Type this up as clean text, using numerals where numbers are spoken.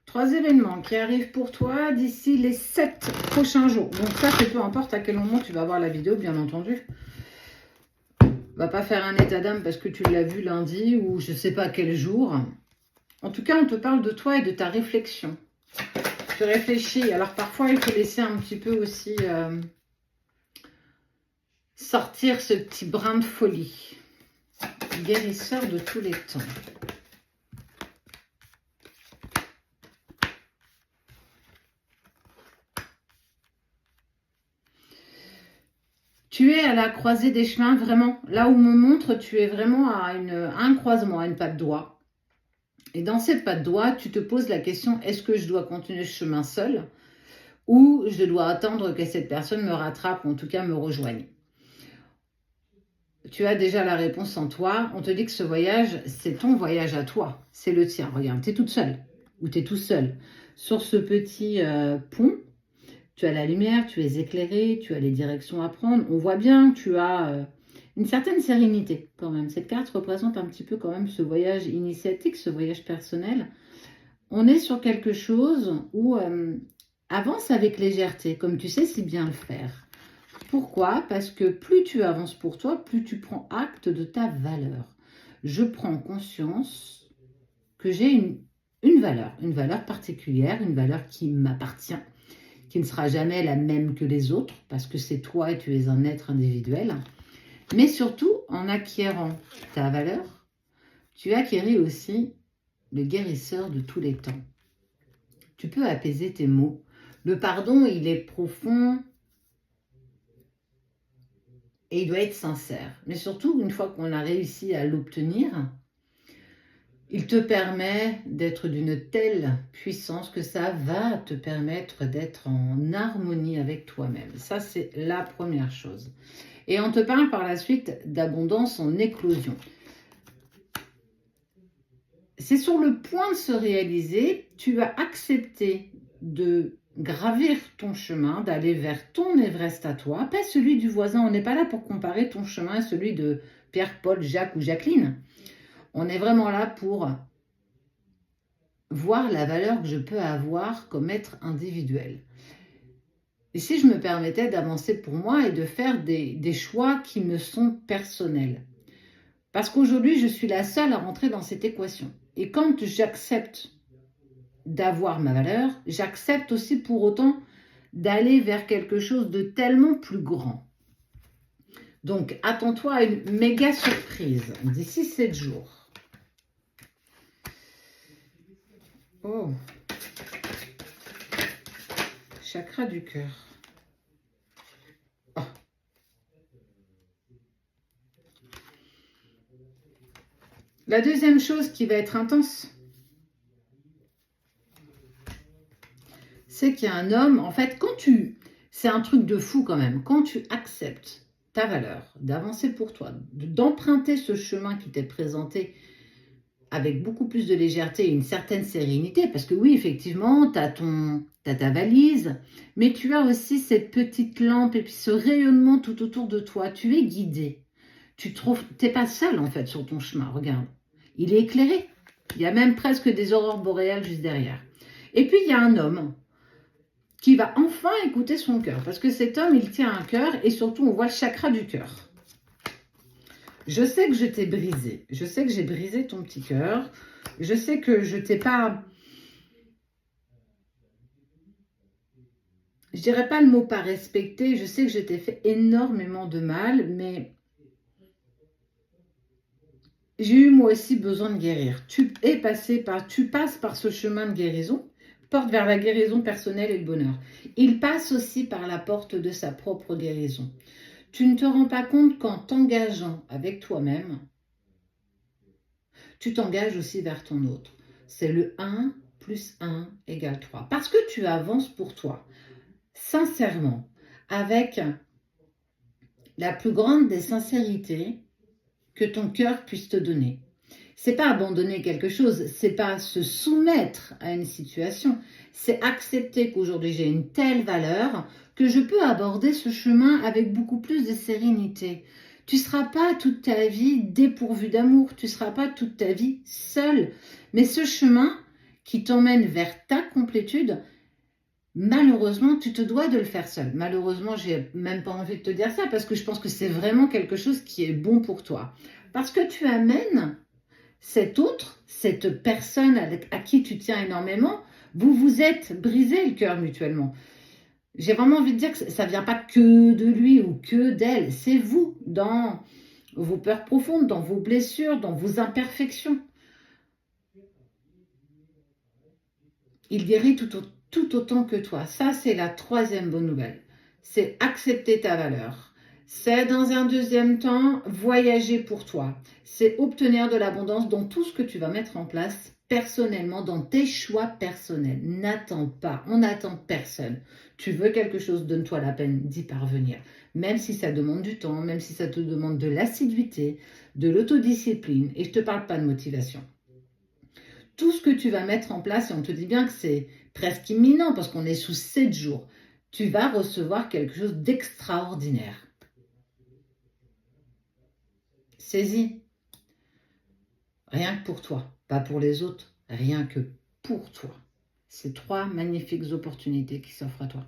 3 événements qui arrivent pour toi d'ici les 7 prochains jours. Donc ça, c'est peu importe à quel moment tu vas voir la vidéo, bien entendu. Va pas faire un état d'âme parce que tu l'as vu lundi ou je sais pas quel jour. En tout cas, on te parle de toi et de ta réflexion. Tu réfléchis. Alors parfois, il faut laisser un petit peu aussi sortir ce petit brin de folie. Guérisseur de tous les temps. Tu es à la croisée des chemins, vraiment. Là où me montre, tu es vraiment à un croisement, à une patte doigt. Et dans cette patte doigt, tu te poses la question, est-ce que je dois continuer ce chemin seul ou je dois attendre que cette personne me rattrape ou en tout cas me rejoigne? Tu as déjà la réponse en toi. On te dit que ce voyage, c'est ton voyage à toi. C'est le tien. Regarde, tu es toute seule ou tu es tout seul sur ce petit pont. Tu as la lumière, tu es éclairé, tu as les directions à prendre. On voit bien que tu as une certaine sérénité quand même. Cette carte représente un petit peu quand même ce voyage initiatique, ce voyage personnel. On est sur quelque chose où avance avec légèreté, comme tu sais si bien le faire. Pourquoi? Parce que plus tu avances pour toi, plus tu prends acte de ta valeur. Je prends conscience que j'ai une valeur particulière, une valeur qui m'appartient, qui ne sera jamais la même que les autres, parce que c'est toi et tu es un être individuel. Mais surtout, en acquérant ta valeur, tu acquéris aussi le guérisseur de tous les temps. Tu peux apaiser tes mots. Le pardon, il est profond et il doit être sincère. Mais surtout, une fois qu'on a réussi à l'obtenir, il te permet d'être d'une telle puissance que ça va te permettre d'être en harmonie avec toi-même. Ça, c'est la première chose. Et on te parle par la suite d'abondance en éclosion. C'est sur le point de se réaliser, tu as accepté de gravir ton chemin, d'aller vers ton Everest à toi, pas celui du voisin. On n'est pas là pour comparer ton chemin à celui de Pierre, Paul, Jacques ou Jacqueline. On est vraiment là pour voir la valeur que je peux avoir comme être individuel. Et si je me permettais d'avancer pour moi et de faire des choix qui me sont personnels. Parce qu'aujourd'hui, je suis la seule à rentrer dans cette équation. Et quand j'accepte d'avoir ma valeur, j'accepte aussi pour autant d'aller vers quelque chose de tellement plus grand. Donc, attends-toi à une méga surprise d'ici 7 jours. Oh, chakra du cœur. Oh. La deuxième chose qui va être intense, c'est qu'il y a un homme, en fait, c'est un truc de fou quand même, quand tu acceptes ta valeur, d'avancer pour toi, d'emprunter ce chemin qui t'est présenté avec beaucoup plus de légèreté et une certaine sérénité, parce que oui, effectivement, tu as ta valise, mais tu as aussi cette petite lampe et puis ce rayonnement tout autour de toi. Tu es guidé. Tu n'es pas seul en fait sur ton chemin, regarde. Il est éclairé. Il y a même presque des aurores boréales juste derrière. Et puis, il y a un homme qui va enfin écouter son cœur, parce que cet homme, il tient un cœur et surtout, on voit le chakra du cœur. Je sais que je t'ai brisé. Je sais que j'ai brisé ton petit cœur. Je sais que je t'ai pas... Je dirais pas le mot pas respecté. Je sais que je t'ai fait énormément de mal, mais j'ai eu moi aussi besoin de guérir. Tu passes par ce chemin de guérison, porte vers la guérison personnelle et le bonheur. Il passe aussi par la porte de sa propre guérison. Tu ne te rends pas compte qu'en t'engageant avec toi-même, tu t'engages aussi vers ton autre. C'est le 1 plus 1 égale 3. Parce que tu avances pour toi, sincèrement, avec la plus grande des sincérités que ton cœur puisse te donner. C'est pas abandonner quelque chose, c'est pas se soumettre à une situation, c'est accepter qu'aujourd'hui j'ai une telle valeur que je peux aborder ce chemin avec beaucoup plus de sérénité. Tu ne seras pas toute ta vie dépourvu d'amour, tu ne seras pas toute ta vie seule, mais ce chemin qui t'emmène vers ta complétude, malheureusement, tu te dois de le faire seul. Malheureusement, j'ai même pas envie de te dire ça parce que je pense que c'est vraiment quelque chose qui est bon pour toi. Parce que tu amènes cet autre, cette personne à qui tu tiens énormément, vous vous êtes brisé le cœur mutuellement. J'ai vraiment envie de dire que ça ne vient pas que de lui ou que d'elle, c'est vous, dans vos peurs profondes, dans vos blessures, dans vos imperfections. Il guérit tout autant que toi. Ça, c'est la troisième bonne nouvelle. C'est accepter ta valeur. C'est, dans un deuxième temps, voyager pour toi. C'est obtenir de l'abondance dans tout ce que tu vas mettre en place personnellement, dans tes choix personnels. N'attends pas, on n'attend personne. Tu veux quelque chose, donne-toi la peine d'y parvenir. Même si ça demande du temps, même si ça te demande de l'assiduité, de l'autodiscipline. Et je ne te parle pas de motivation. Tout ce que tu vas mettre en place, et on te dit bien que c'est presque imminent parce qu'on est sous 7 jours, tu vas recevoir quelque chose d'extraordinaire. Saisis. Rien que pour toi, pas pour les autres, rien que pour toi. C'est 3 magnifiques opportunités qui s'offrent à toi.